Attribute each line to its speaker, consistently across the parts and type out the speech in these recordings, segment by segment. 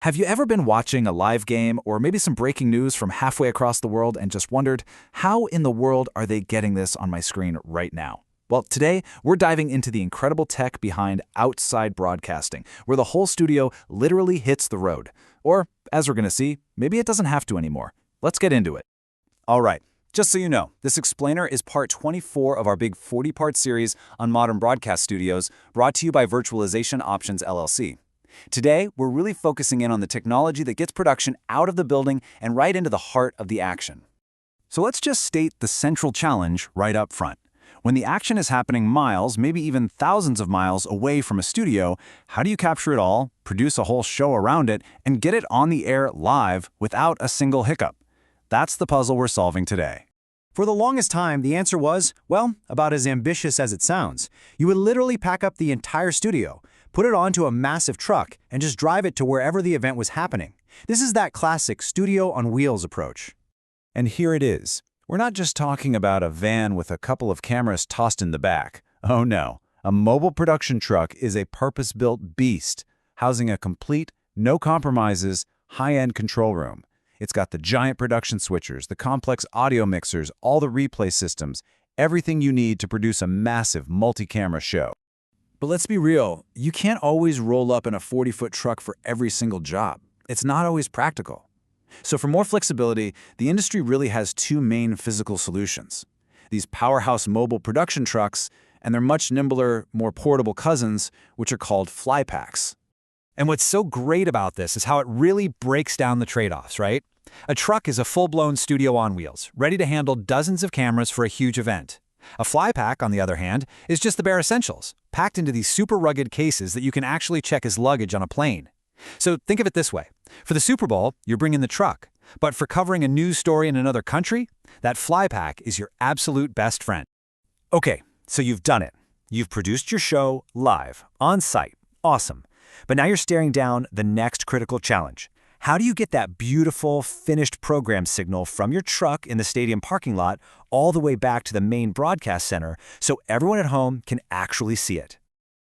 Speaker 1: Have you ever been watching a live game or maybe some breaking news from halfway across the world and just wondered, how in the world are they getting this on my screen right now? Well, today we're diving into the incredible tech behind outside broadcasting, where the whole studio literally hits the road. Or, as we're going to see, maybe it doesn't have to anymore. Let's get into it.
Speaker 2: All right, just so you know, this explainer is part 24 of our big 40-part series on modern broadcast studios, brought to you by Virtualization Options LLC. Today, we're really focusing in on the technology that gets production out of the building and right into the heart of the action. So let's just state the central challenge right up front. When the action is happening miles, maybe even thousands of miles away from a studio, how do you capture it all, produce a whole show around it, and get it on the air live without a single hiccup? That's the puzzle we're solving today.
Speaker 3: For the longest time, the answer was, well, about as ambitious as it sounds. You would literally pack up the entire studio, put it onto a massive truck, and just drive it to wherever the event was happening. This is that classic studio on wheels approach.
Speaker 2: And here it is. We're not just talking about a van with a couple of cameras tossed in the back. Oh no, a mobile production truck is a purpose-built beast, housing a complete, no compromises, high-end control room. It's got the giant production switchers, the complex audio mixers, all the replay systems, everything you need to produce a massive multi-camera show.
Speaker 1: But let's be real, you can't always roll up in a 40-foot truck for every single job. It's not always practical. So for more flexibility, the industry really has two main physical solutions. These powerhouse mobile production trucks and their much nimbler, more portable cousins, which are called flypacks.
Speaker 3: And what's so great about this is how it really breaks down the trade-offs, right? A truck is a full-blown studio on wheels, ready to handle dozens of cameras for a huge event. A flypack, on the other hand, is just the bare essentials, packed into these super rugged cases that you can actually check as luggage on a plane. So think of it this way. For the Super Bowl, you're bringing the truck. But for covering a news story in another country, that flypack is your absolute best friend. Okay, so you've done it. You've produced your show live, on site. Awesome. But now you're staring down the next critical challenge. How do you get that beautiful, finished program signal from your truck in the stadium parking lot all the way back to the main broadcast center so everyone at home can actually see it?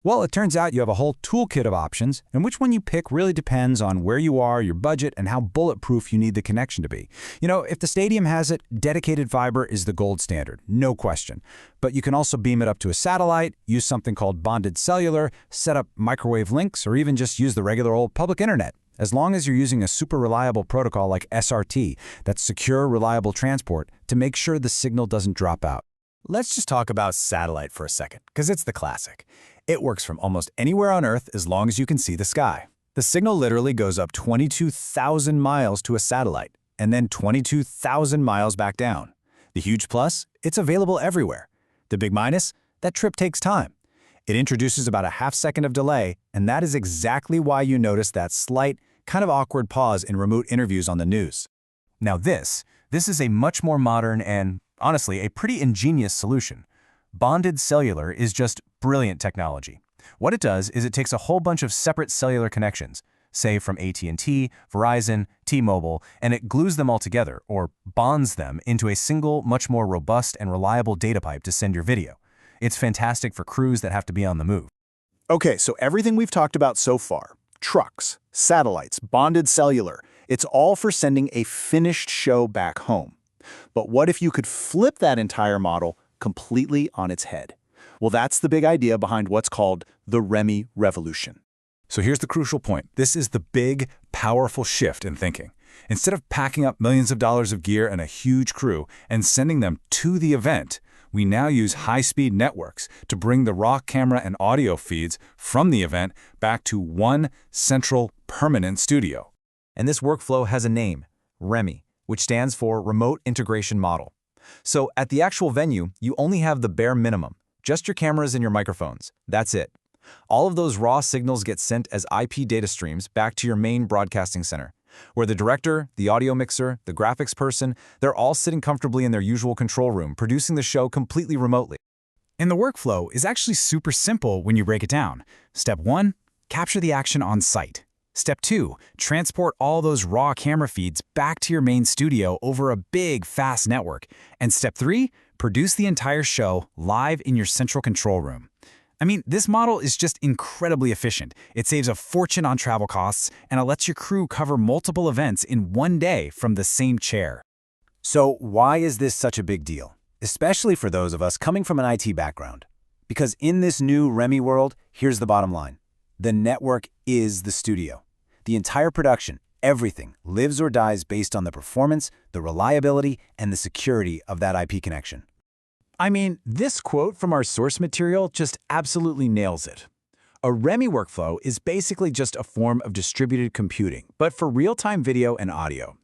Speaker 3: Well, it turns out you have a whole toolkit of options, and which one you pick really depends on where you are, your budget, and how bulletproof you need the connection to be. You know, if the stadium has it, dedicated fiber is the gold standard, no question. But you can also beam it up to a satellite, use something called bonded cellular, set up microwave links, or even just use the regular old public internet. As long as you're using a super reliable protocol like SRT, that's secure, reliable transport, to make sure the signal doesn't drop out.
Speaker 4: Let's just talk about satellite for a second, because it's the classic. It works from almost anywhere on Earth as long as you can see the sky. The signal literally goes up 22,000 miles to a satellite, and then 22,000 miles back down. The huge plus? It's available everywhere. The big minus? That trip takes time. It introduces about a half-second of delay, and that is exactly why you notice that slight, kind of awkward pause in remote interviews on the news. Now this is a much more modern and, honestly, a pretty ingenious solution. Bonded cellular is just brilliant technology. What it does is it takes a whole bunch of separate cellular connections, say from AT&T, Verizon, T-Mobile, and it glues them all together, or bonds them into a single, much more robust and reliable data pipe to send your video. It's fantastic for crews that have to be on the move.
Speaker 5: Okay, so everything we've talked about so far, trucks, satellites, bonded cellular, it's all for sending a finished show back home. But what if you could flip that entire model completely on its head? Well, that's the big idea behind what's called the REMI revolution.
Speaker 2: So here's the crucial point. This is the big, powerful shift in thinking. Instead of packing up millions of dollars of gear and a huge crew and sending them to the event, we now use high-speed networks to bring the raw camera and audio feeds from the event back to one central, permanent studio.
Speaker 3: And this workflow has a name, REMI, which stands for Remote Integration Model. So at the actual venue, you only have the bare minimum, just your cameras and your microphones. That's it. All of those raw signals get sent as IP data streams back to your main broadcasting center, where the director, the audio mixer, the graphics person, they're all sitting comfortably in their usual control room, producing the show completely remotely.
Speaker 1: And the workflow is actually super simple when you break it down. Step 1, capture the action on site. Step 2, transport all those raw camera feeds back to your main studio over a big, fast network. And Step 3, produce the entire show live in your central control room.
Speaker 3: I mean, this model is just incredibly efficient. It saves a fortune on travel costs, and it lets your crew cover multiple events in one day from the same chair.
Speaker 2: So why is this such a big deal? Especially for those of us coming from an IT background. Because in this new REMI world, here's the bottom line. The network is the studio. The entire production, everything, lives or dies based on the performance, the reliability, and the security of that IP connection.
Speaker 5: I mean, this quote from our source material just absolutely nails it. A REMI workflow is basically just a form of distributed computing, but for real-time video and audio.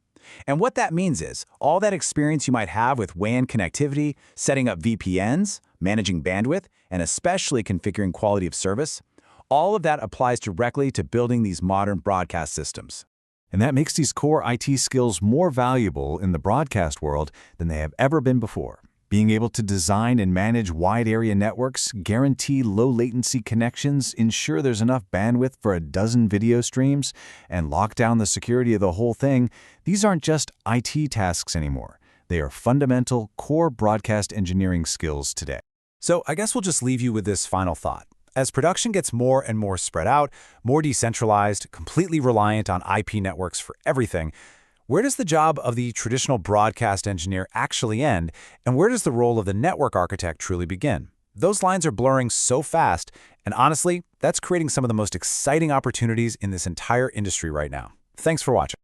Speaker 5: And what that means is, all that experience you might have with WAN connectivity, setting up VPNs, managing bandwidth, and especially configuring quality of service, all of that applies directly to building these modern broadcast systems.
Speaker 4: And that makes these core IT skills more valuable in the broadcast world than they have ever been before. Being able to design and manage wide-area networks, guarantee low-latency connections, ensure there's enough bandwidth for a dozen video streams, and lock down the security of the whole thing, these aren't just IT tasks anymore. They are fundamental, core broadcast engineering skills today.
Speaker 2: So I guess we'll just leave you with this final thought. As production gets more and more spread out, more decentralized, completely reliant on IP networks for everything, where does the job of the traditional broadcast engineer actually end, and where does the role of the network architect truly begin? Those lines are blurring so fast, and honestly, that's creating some of the most exciting opportunities in this entire industry right now. Thanks for watching.